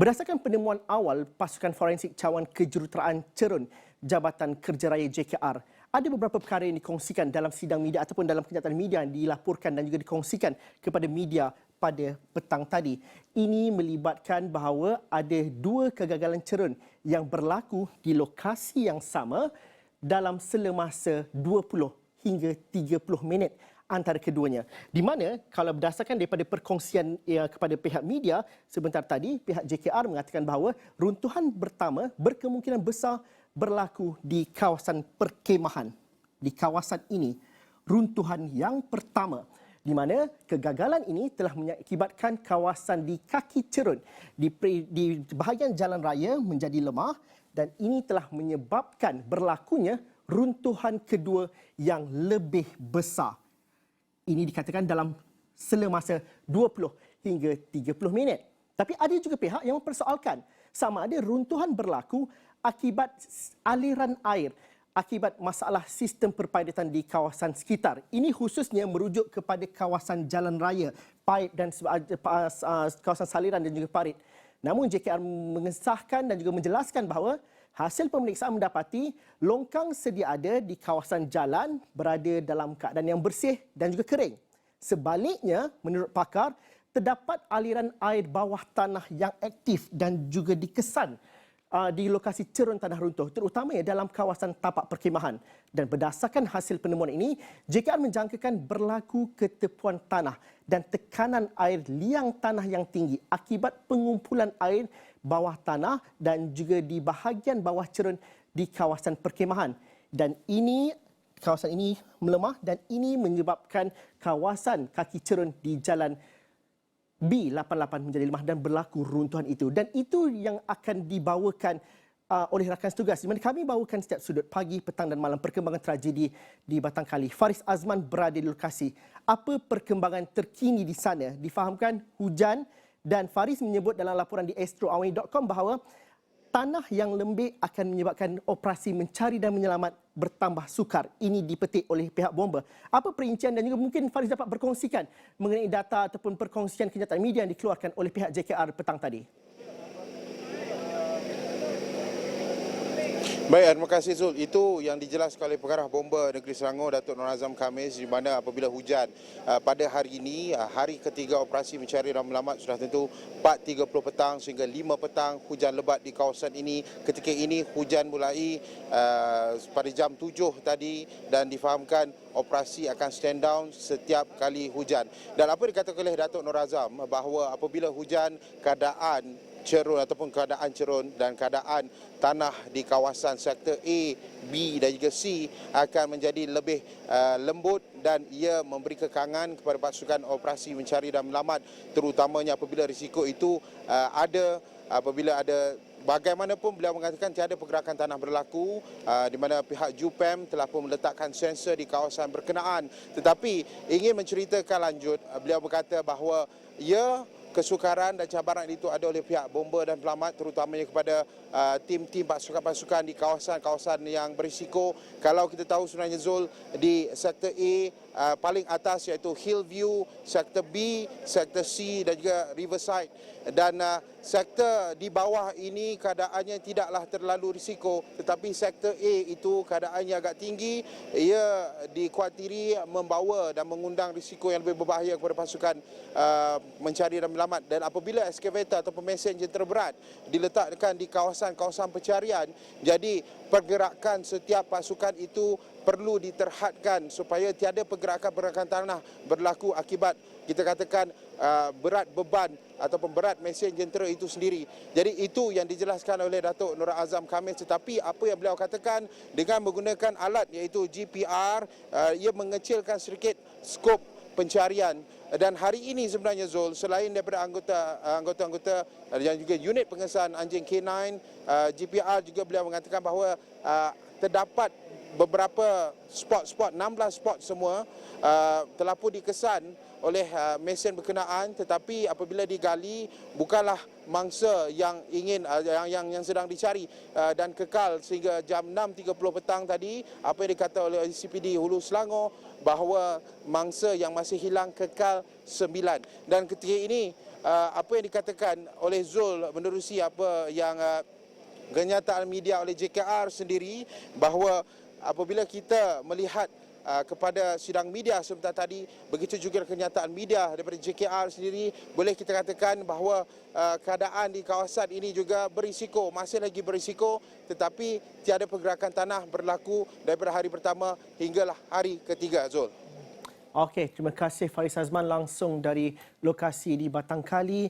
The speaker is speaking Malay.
Berdasarkan penemuan awal Pasukan Forensik Cawan Kejuruteraan Cerun Jabatan Kerjaya JKR, ada beberapa perkara yang dikongsikan dalam sidang media ataupun dalam kenyataan media yang dilaporkan dan juga dikongsikan kepada media pada petang tadi. Ini melibatkan bahawa ada dua kegagalan cerun yang berlaku di lokasi yang sama dalam sela masa 20 hingga 30 minit antara keduanya. Di mana kalau berdasarkan daripada perkongsian kepada pihak media sebentar tadi, pihak JKR mengatakan bahawa runtuhan pertama berkemungkinan besar berlaku di kawasan perkemahan. Di kawasan ini, runtuhan yang pertama di mana kegagalan ini telah mengakibatkan kawasan di kaki cerun di bahagian jalan raya menjadi lemah dan ini telah menyebabkan berlakunya runtuhan kedua yang lebih besar. Ini dikatakan dalam sela masa 20 hingga 30 minit. Tapi ada juga pihak yang mempersoalkan sama ada runtuhan berlaku akibat aliran air, akibat masalah sistem perpaidatan di kawasan sekitar. Ini khususnya merujuk kepada kawasan jalan raya, paip dan kawasan saliran dan juga parit. Namun JKR mengesahkan dan juga menjelaskan bahawa hasil pemeriksaan mendapati longkang sedia ada di kawasan jalan berada dalam keadaan yang bersih dan juga kering. Sebaliknya, menurut pakar, terdapat aliran air bawah tanah yang aktif dan juga dikesan di lokasi cerun tanah runtuh, terutamanya dalam kawasan tapak perkemahan. Dan berdasarkan hasil penemuan ini, JKR menjangkakan berlaku ketepuan tanah dan tekanan air liang tanah yang tinggi akibat pengumpulan air bawah tanah dan juga di bahagian bawah cerun di kawasan perkemahan. Dan ini kawasan ini melemah dan ini menyebabkan kawasan kaki cerun di jalan B88 menjadi lemah dan berlaku runtuhan itu. Dan itu yang akan dibawakan oleh rakan setugas. Di mana kami bawakan setiap sudut pagi, petang dan malam perkembangan tragedi di Batang Kali. Faris Azman berada di lokasi. Apa perkembangan terkini di sana? Difahamkan hujan dan Faris menyebut dalam laporan di astroawani.com bahawa tanah yang lembik akan menyebabkan operasi mencari dan menyelamat bertambah sukar. Ini dipetik oleh pihak bomba. Apa perincian dan juga mungkin Faris dapat berkongsikan mengenai data ataupun perkongsian kenyataan media yang dikeluarkan oleh pihak JKR petang tadi? Baik, terima kasih Zul. Itu yang dijelaskan oleh Pengarah Bomba Negeri Selangor, Datuk Nur Azam Khamis, di mana apabila hujan pada hari ini, hari ketiga operasi mencari dan menyelamat sudah tentu 4.30 petang sehingga 5 petang hujan lebat di kawasan ini. Ketika ini hujan mulai pada jam 7 tadi dan difahamkan operasi akan stand down setiap kali hujan. Dan apa dikatakan oleh Datuk Nur Azam bahawa apabila hujan, keadaan cerun ataupun keadaan cerun dan keadaan tanah di kawasan sektor A, B dan juga C akan menjadi lebih lembut dan ia memberi kekangan kepada pasukan operasi mencari dan menyelamat, terutamanya apabila risiko itu apabila ada. Bagaimanapun beliau mengatakan tiada pergerakan tanah berlaku di mana pihak JUPEM telah pun meletakkan sensor di kawasan berkenaan. Tetapi ingin menceritakan lanjut, beliau berkata bahawa kesukaran dan cabaran itu ada oleh pihak bomba dan pelamat, terutamanya kepada tim-tim pasukan-pasukan di kawasan-kawasan yang berisiko. Kalau kita tahu sebenarnya Zul, di sektor A paling atas iaitu Hillview, sektor B, sektor C dan juga Riverside. Dan sektor di bawah ini keadaannya tidaklah terlalu risiko, tetapi sektor A itu keadaannya agak tinggi. Ia dikuatiri membawa dan mengundang risiko yang lebih berbahaya kepada pasukan mencari dan menyelamat. Dan apabila excavator ataupun mesin jentera berat diletakkan di kawasan-kawasan pencarian, jadi pergerakan setiap pasukan itu perlu diterhadkan supaya tiada pergerakan-pergerakan tanah berlaku akibat kita katakan berat beban ataupun berat mesin jentera itu sendiri. Jadi itu yang dijelaskan oleh Datuk Nur Azam Khamis. Tetapi apa yang beliau katakan dengan menggunakan alat iaitu GPR, ia mengecilkan sedikit skop pencarian. Dan hari ini sebenarnya Zul, selain daripada anggota-anggota dan juga unit pengesan anjing K9, GPR juga beliau mengatakan bahawa terdapat beberapa spot-spot, 16 spot semua telah pun dikesan oleh mesin berkenaan, tetapi apabila digali bukanlah mangsa yang ingin yang sedang dicari dan kekal sehingga jam 6.30 petang tadi. Apa yang dikata oleh CPD Hulu Selangor bahawa mangsa yang masih hilang kekal 9. Dan ketika ini apa yang dikatakan oleh Zul menerusi apa yang kenyataan media oleh JKR sendiri, bahawa apabila kita melihat kepada sidang media sebentar tadi, begitu juga kenyataan media daripada JKR sendiri, boleh kita katakan bahawa keadaan di kawasan ini juga berisiko, masih lagi berisiko, tetapi tiada pergerakan tanah berlaku daripada hari pertama hinggalah hari ketiga, Zul. Okey, terima kasih Faris Azman langsung dari lokasi di Batang Kali.